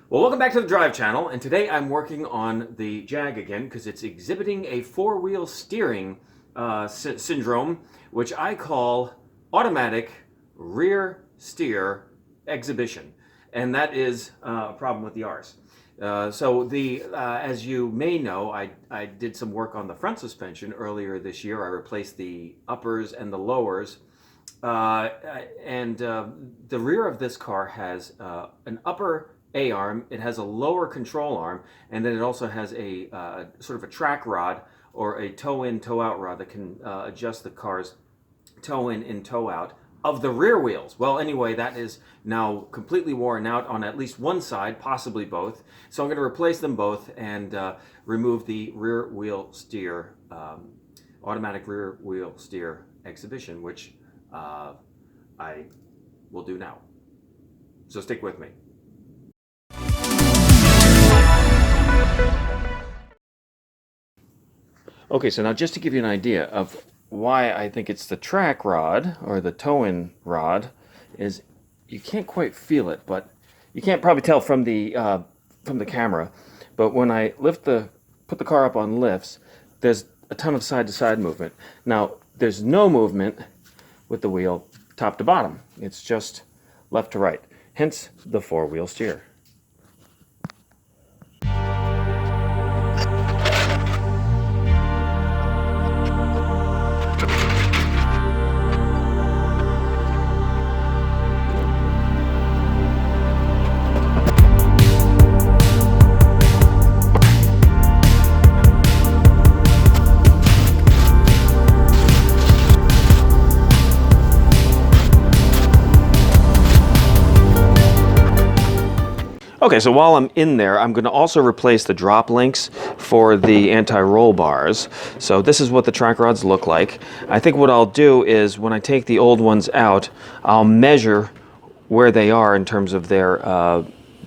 Well, welcome back to the Drive Channel, and today I'm working on the Jag again because it's exhibiting a four-wheel steering syndrome, which I call automatic rear steer exhibition, and that is a problem with the R's. As you may know, I did some work on the front suspension earlier this year. I replaced the uppers and the lowers. The rear of this car has an upper A-arm, it has a lower control arm, and then it also has a sort of a track rod or a toe-in, toe-out rod that can adjust the car's toe-in and toe-out of the rear wheels. Well, anyway, that is now completely worn out on at least one side, possibly both. So I'm going to replace them both and remove the rear wheel steer, automatic rear wheel steer exhibition, which I will do now. So stick with me. Okay, so now just to give you an idea of why I think it's the track rod or the toe-in rod, is you can't quite feel it, but you can't probably tell from the camera. But when I put the car up on lifts, there's a ton of side-to-side movement. Now there's no movement with the wheel top to bottom. It's just left to right. Hence the four-wheel steer. Okay, so while I'm in there, I'm going to also replace the drop links for the anti-roll bars. So this is what the track rods look like. I think what I'll do is when I take the old ones out, I'll measure where they are in terms of their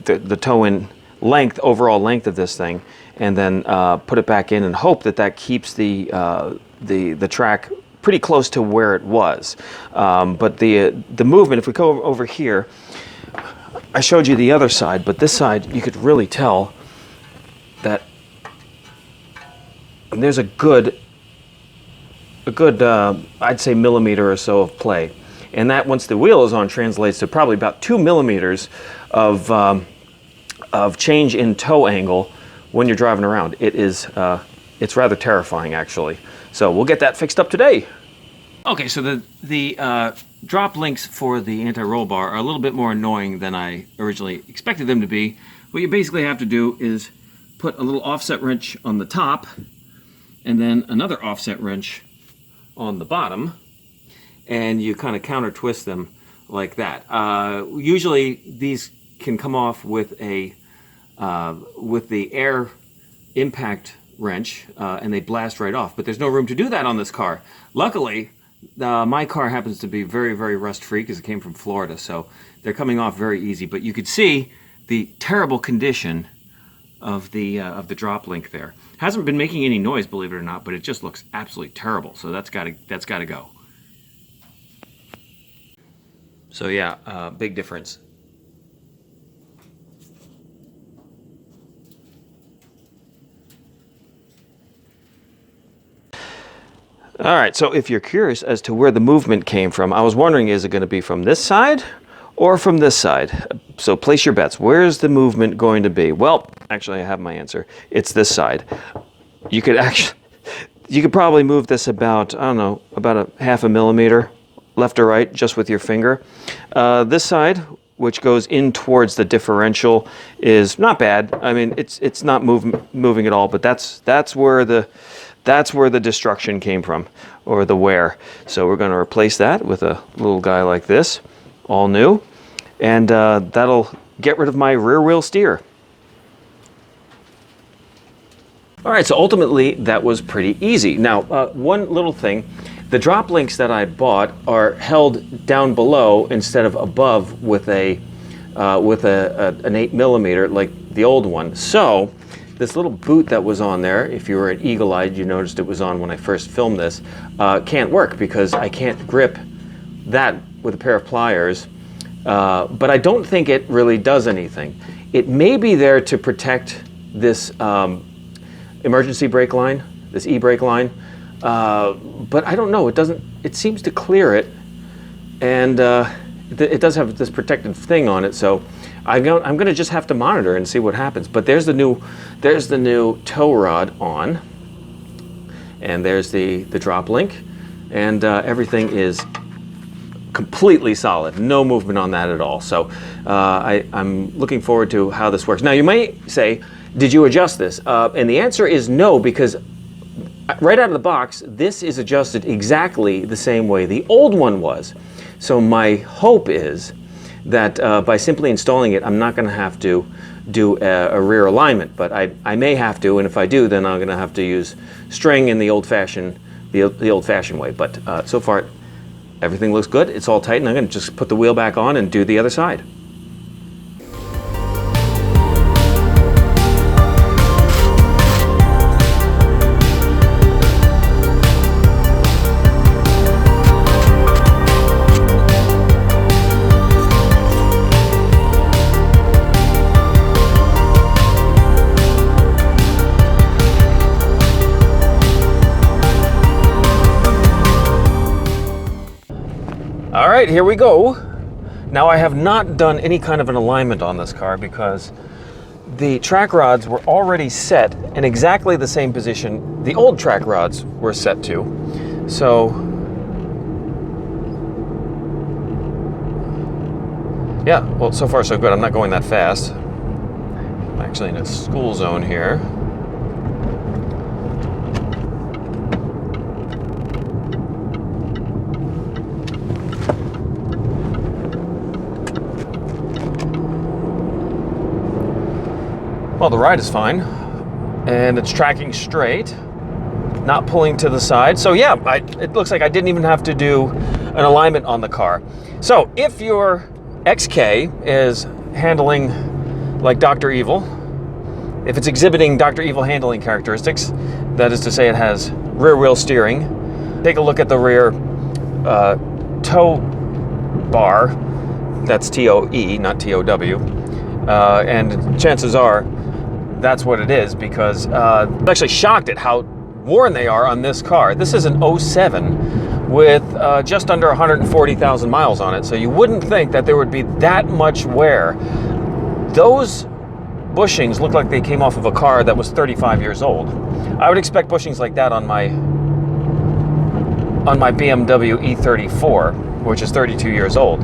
the toe-in length, overall length of this thing, and then put it back in and hope that that keeps the track pretty close to where it was. But the movement, if we go over here, I showed you the other side, but this side you could really tell that there's a good I'd say millimeter or so of play, and that once the wheel is on translates to probably about 2 millimeters of change in toe angle when you're driving around. It's rather terrifying actually. So we'll get that fixed up today. Okay, so the drop links for the anti-roll bar are a little bit more annoying than I originally expected them to be. What you basically have to do is put a little offset wrench on the top and then another offset wrench on the bottom, and you kind of counter twist them like that. Usually these can come off with the air impact wrench and they blast right off, but there's no room to do that on this car. Luckily, my car happens to be very, very rust-free because it came from Florida, so they're coming off very easy. But you could see the terrible condition of the drop link there. Hasn't been making any noise, believe it or not, but it just looks absolutely terrible. So that's got to go. So yeah, big difference. All right, so if you're curious as to where the movement came from, I was wondering, is it going to be from this side or from this side? So place your bets. Where's the movement going to be? Well, actually, I have my answer. It's this side. You could probably move this about, I don't know, about a half a millimeter left or right, just with your finger. This side, which goes in towards the differential, is not bad. I mean, it's not moving at all, but that's where the destruction came from, or the wear. So we're going to replace that with a little guy like this, all new, and that'll get rid of my rear wheel steer. All right, so ultimately that was pretty easy. Now, one little thing, the drop links that I bought are held down below instead of above with an 8 millimeter like the old one. So this little boot that was on there, if you were an eagle-eyed, you noticed it was on when I first filmed this, can't work because I can't grip that with a pair of pliers. But I don't think it really does anything. It may be there to protect this emergency brake line, this e-brake line, but I don't know. It doesn't. It seems to clear it, and it does have this protective thing on it. So I'm going to just have to monitor and see what happens. But there's the new tow rod on, and there's the drop link, and everything is completely solid. No movement on that at all. So I'm looking forward to how this works. Now you might say, did you adjust this? And the answer is no, because right out of the box, this is adjusted exactly the same way the old one was. So my hope is that by simply installing it, I'm not going to have to do a rear alignment, but I may have to, and if I do, then I'm going to have to use string in the old-fashioned way. But so far, everything looks good. It's all tight, and I'm going to just put the wheel back on and do the other side. All right, here we go. Now I have not done any kind of an alignment on this car because the track rods were already set in exactly the same position the old track rods were set to. So, yeah, well, so far so good. I'm not going that fast. I'm actually in a school zone here. Well, the ride is fine, and it's tracking straight, not pulling to the side. So yeah, it looks like I didn't even have to do an alignment on the car. So if your XK is handling like Dr. Evil, if it's exhibiting Dr. Evil handling characteristics, that is to say it has rear wheel steering, take a look at the rear tow bar, that's TOE, not TOW, and chances are that's what it is, because I'm actually shocked at how worn they are on this car. This is an 07 with just under 140,000 miles on it, so you wouldn't think that there would be that much wear. Those bushings look like they came off of a car that was 35 years old. I would expect bushings like that on my BMW E34, which is 32 years old.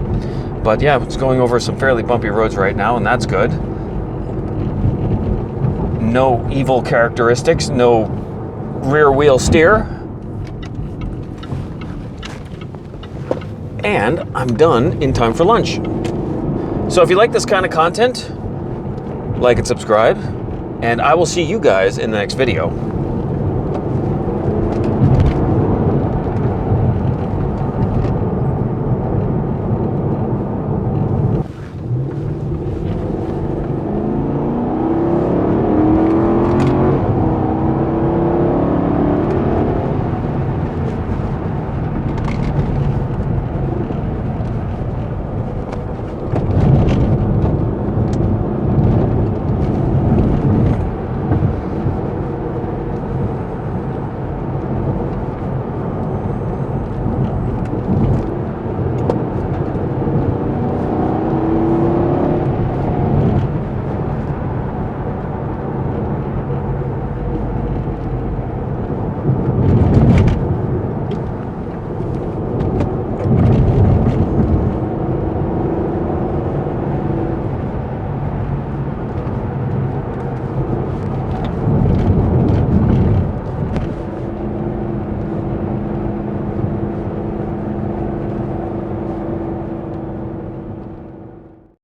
But yeah, it's going over some fairly bumpy roads right now, and that's good. No evil characteristics, no rear wheel steer. And I'm done in time for lunch. So if you like this kind of content, like and subscribe, and I will see you guys in the next video.